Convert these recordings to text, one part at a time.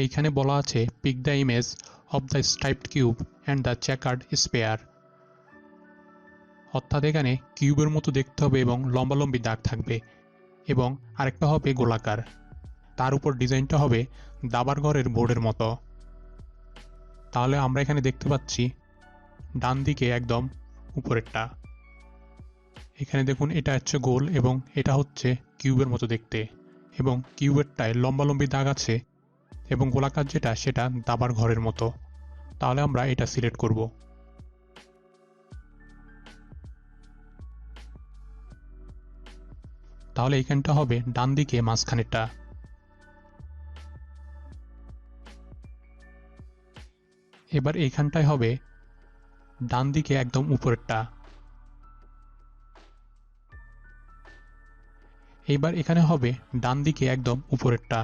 এইখানে বলা আছে pick the image of the striped cube and the checkered sphere, অর্থাৎ এখানে কিউবের মতো দেখতে হবে এবং লম্বালম্বি দাগ থাকবে এবং আরেকটা হবে গোলাকার, তার উপর ডিজাইনটা হবে দাবার ঘরের বোর্ডের মতো। তাহলে আমরা এখানে দেখতে পাচ্ছি ডান দিকে একদম উপরেরটা, এখানে দেখুন এটা হচ্ছে গোল এবং এটা হচ্ছে কিউবের মতো দেখতে, এবং কিউবেরটায় লম্বালম্বি দাগ আছে এবং গোলাকার যেটা সেটা দাবার ঘরের মতো। তাহলে আমরা এটা সিলেক্ট করব। তাহলে এইখানটা হবে ডান দিকে মাঝখানেরটা। এবার এইখানটায় হবে ডান দিকে একদম উপরেরটা। এইবার এখানে হবে ডান দিকে একদম উপরেরটা।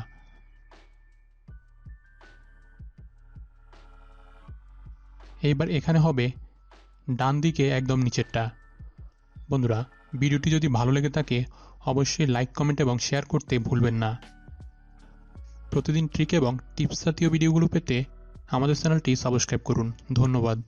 এইবার এখানে হবে ডান দিকে একদম নিচেরটা। বন্ধুরা, ভিডিওটি যদি ভালো লেগে থাকে অবশ্যই লাইক, কমেন্ট এবং শেয়ার করতে ভুলবেন না। প্রতিদিন ট্রিক এবং টিপস জাতীয় ভিডিওগুলো পেতে আমাদের চ্যানেলটি সাবস্ক্রাইব করুন। ধন্যবাদ।